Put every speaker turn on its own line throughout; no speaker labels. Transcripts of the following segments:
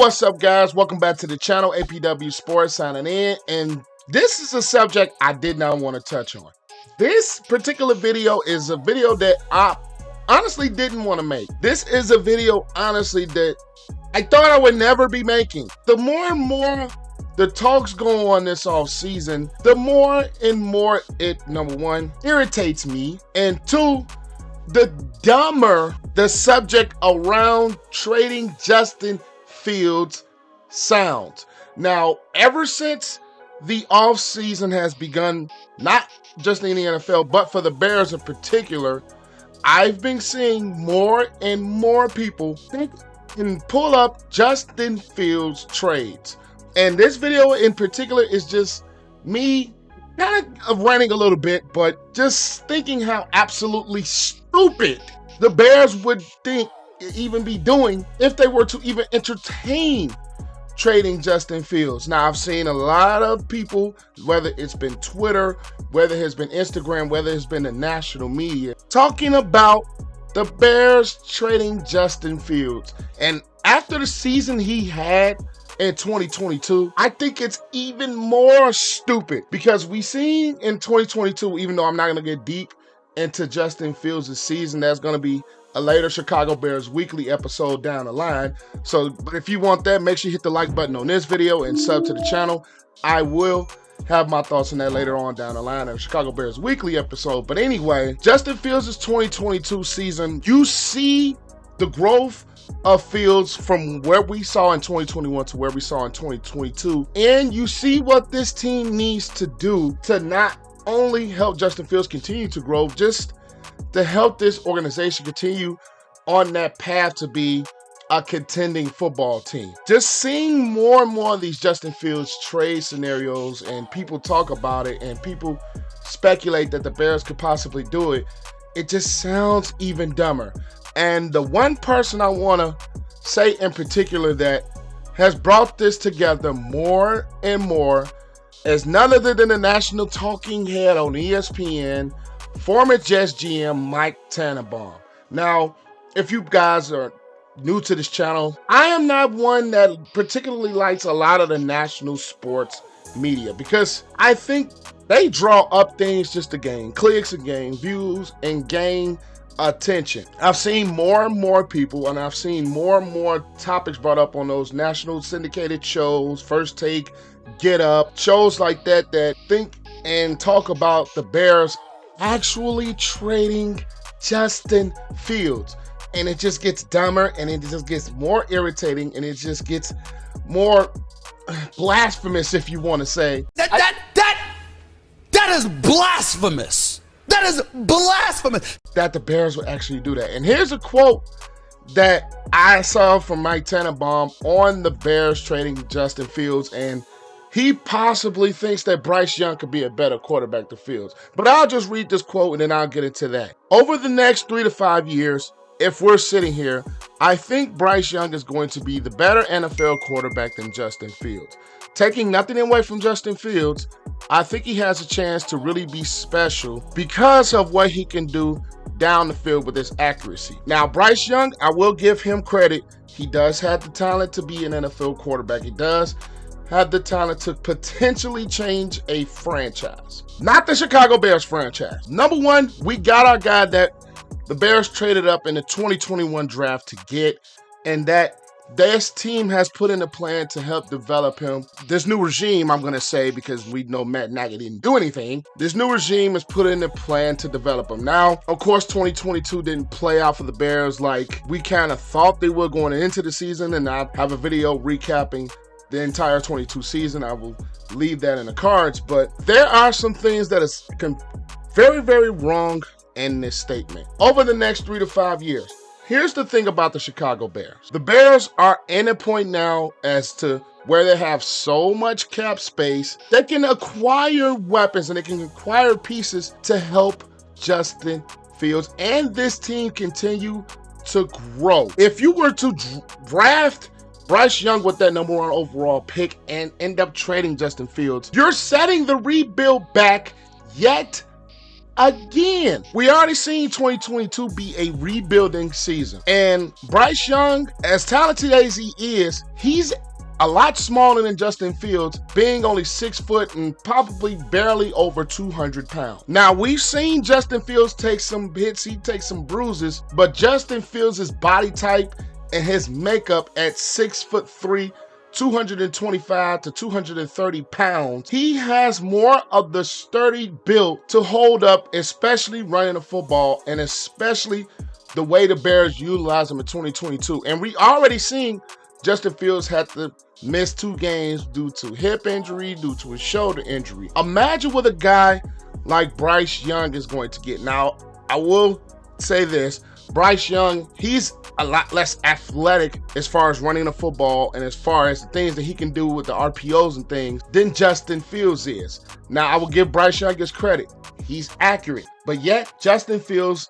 what's up, guys? Welcome back to the channel. APW Sports signing in, and this is a subject I did not want to touch on. This particular video is a video that I honestly didn't want to make. This is a video, honestly, that I thought I would never be making. The more and more the talks go on this off season, the more and more it, number one, irritates me, and two, the dumber the subject around trading Justin Fields sounds. Now, ever since the offseason has begun, not just in the NFL, but for the Bears in particular, I've been seeing more and more people think and pull up Justin Fields trades. And this video in particular is just me kind of ranting a little bit, but just thinking how absolutely stupid the Bears would even be doing if they were to even entertain trading Justin Fields. Now, I've seen a lot of people, whether it's been Twitter, whether it's been Instagram, whether it's been the national media, talking about the Bears trading Justin Fields. And after the season he had in 2022, I think it's even more stupid because we seen in 2022, even though I'm not going to get deep into Justin Fields' season, that's going to be a later Chicago Bears weekly episode down the line. So, but if you want that, make sure you hit the like button on this video and sub to the channel. I will have my thoughts on that later on down the line in the Chicago Bears weekly episode. But anyway, Justin Fields' 2022 season, you see the growth of Fields from where we saw in 2021 to where we saw in 2022. And you see what this team needs to do to not only help Justin Fields continue to grow, just to help this organization continue on that path to be a contending football team. Just seeing more and more of these Justin Fields trade scenarios, and people talk about it, and people speculate that the Bears could possibly do it, it just sounds even dumber. And the one person I want to say in particular that has brought this together more and more is none other than the national talking head on ESPN, former Jets GM Mike Tannebaum. Now, if you guys are new to this channel, I am not one that particularly likes a lot of the national sports media because I think they draw up things just to gain clicks and gain views and gain attention. I've seen more and more people, and I've seen more and more topics brought up on those national syndicated shows, First Take, Get Up, shows like that that think and talk about the Bears actually trading Justin Fields. And it just gets dumber, and it just gets more irritating, and it just gets more blasphemous, if you want to say.
That is blasphemous. That is blasphemous.
That the Bears would actually do that. And here's a quote that I saw from Mike Tannebaum on the Bears trading Justin Fields, and he possibly thinks that Bryce Young could be a better quarterback than Fields. But I'll just read this quote and then I'll get into that. Over the next 3 to 5 years, if we're sitting here, I think Bryce Young is going to be the better NFL quarterback than Justin Fields. Taking nothing away from Justin Fields, I think he has a chance to really be special because of what he can do down the field with his accuracy. Now, Bryce Young, I will give him credit. He does have the talent to be an NFL quarterback. He does have the talent to potentially change a franchise. Not the Chicago Bears franchise. Number one, we got our guy that the Bears traded up in the 2021 draft to get, and that this team has put in a plan to help develop him. This new regime, I'm going to say, because we know Matt Nagy didn't do anything, this new regime has put in a plan to develop him. Now, of course, 2022 didn't play out for the Bears like we kind of thought they were going into the season, and I have a video recapping the entire 22 season. I will leave that in the cards, but there are some things that is very, very wrong in this statement. Over the next 3 to 5 years, here's the thing about the Chicago Bears. The Bears are in a point now as to where they have so much cap space, they can acquire weapons and they can acquire pieces to help Justin Fields and this team continue to grow. If you were to draft Bryce Young with that number 1 overall pick and end up trading Justin Fields, you're setting the rebuild back yet again. We already seen 2022 be a rebuilding season. And Bryce Young, as talented as he is, he's a lot smaller than Justin Fields, being only 6 foot and probably barely over 200 pounds. Now, we've seen Justin Fields take some hits, he takes some bruises, but Justin Fields' body type and his makeup at 6'3", 225 to 230 pounds, he has more of the sturdy build to hold up, especially running the football and especially the way the Bears utilize him in 2022. And we already seen Justin Fields had to miss 2 games due to hip injury, due to his shoulder injury. Imagine what a guy like Bryce Young is going to get. Now, I will say this, Bryce Young, he's a lot less athletic as far as running the football and as far as the things that he can do with the RPOs and things than Justin Fields is. Now, I will give Bryce Young his credit. He's accurate, but yet Justin Fields,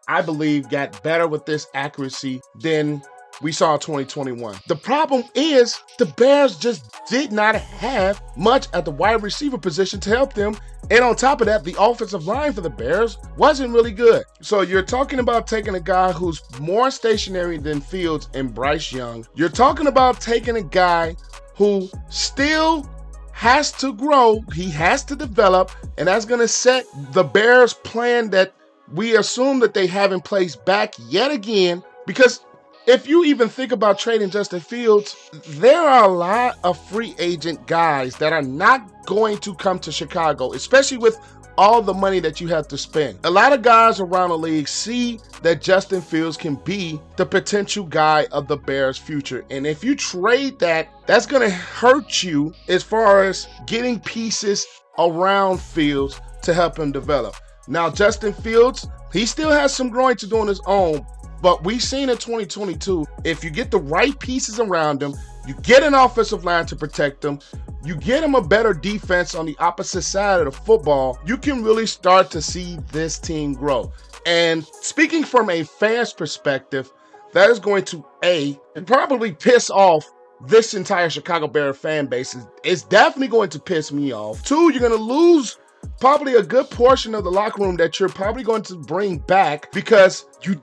I believe, got better with this accuracy than we saw in 2021. The problem is the Bears just did not have much at the wide receiver position to help them. And on top of that, the offensive line for the Bears wasn't really good. So you're talking about taking a guy who's more stationary than Fields and Bryce Young. You're talking about taking a guy who still has to grow, he has to develop, and that's going to set the Bears' plan that we assume that they have in place back yet again. Because if you even think about trading Justin Fields, there are a lot of free agent guys that are not going to come to Chicago, especially with all the money that you have to spend. A lot of guys around the league see that Justin Fields can be the potential guy of the Bears' future. And if you trade that, that's going to hurt you as far as getting pieces around Fields to help him develop. Now, Justin Fields, he still has some growing to do on his own. But we've seen in 2022, if you get the right pieces around him, you get an offensive line to protect him, you get him a better defense on the opposite side of the football, you can really start to see this team grow. And speaking from a fan's perspective, that is going to, and probably piss off this entire Chicago Bears fan base. It's definitely going to piss me off. 2, you're going to lose probably a good portion of the locker room that you're probably going to bring back because you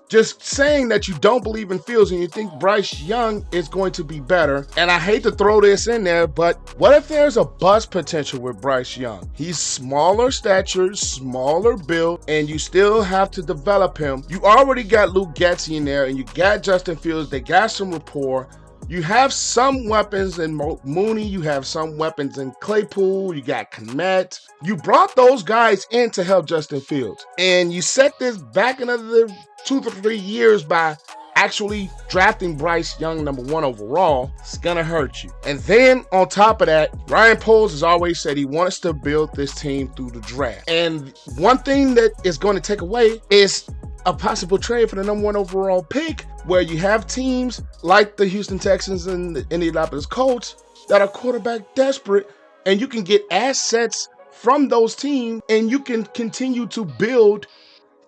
just saying that you don't believe in Fields and you think Bryce Young is going to be better. And I hate to throw this in there, but what if there's a bust potential with Bryce Young? He's smaller stature, smaller build, and you still have to develop him. You already got Luke Getsy in there, and you got Justin Fields. They got some rapport. You have some weapons in Mooney. You have some weapons in Claypool. You got Kmet. You brought those guys in to help Justin Fields. And you set this back another 2 to 3 years by actually drafting Bryce Young #1 overall. It's gonna hurt you. And then on top of that, Ryan Poles has always said he wants to build this team through the draft. And one thing that is going to take away is a possible trade for the #1 overall pick, where you have teams like the Houston Texans and the Indianapolis Colts that are quarterback desperate, and you can get assets from those teams and you can continue to build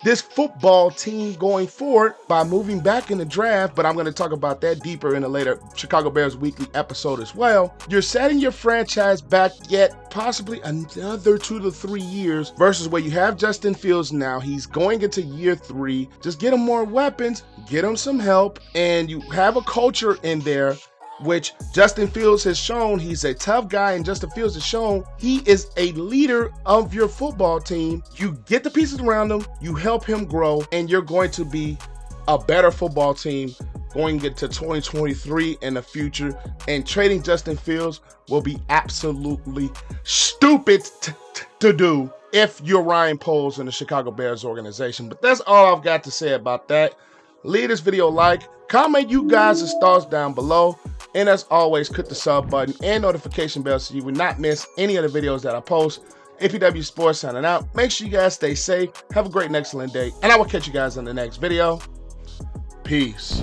this football team going forward by moving back in the draft. But I'm going to talk about that deeper in a later Chicago Bears Weekly episode as well. You're setting your franchise back yet possibly another 2 to 3 years versus where you have Justin Fields now. He's going into year 3. Just get him more weapons, get him some help, and you have a culture in there which Justin Fields has shown. He's a tough guy, and Justin Fields has shown he is a leader of your football team. You get the pieces around him, you help him grow, and you're going to be a better football team going into 2023 in the future. And trading Justin Fields will be absolutely stupid to do if you're Ryan Poles in the Chicago Bears organization. But that's all I've got to say about that. Leave this video a like, comment you guys' thoughts down below, and as always, click the sub button and notification bell so you will not miss any of the videos that I post. APW Sports signing out. Make sure you guys stay safe, have a great and excellent day, and I will catch you guys in the next video. Peace.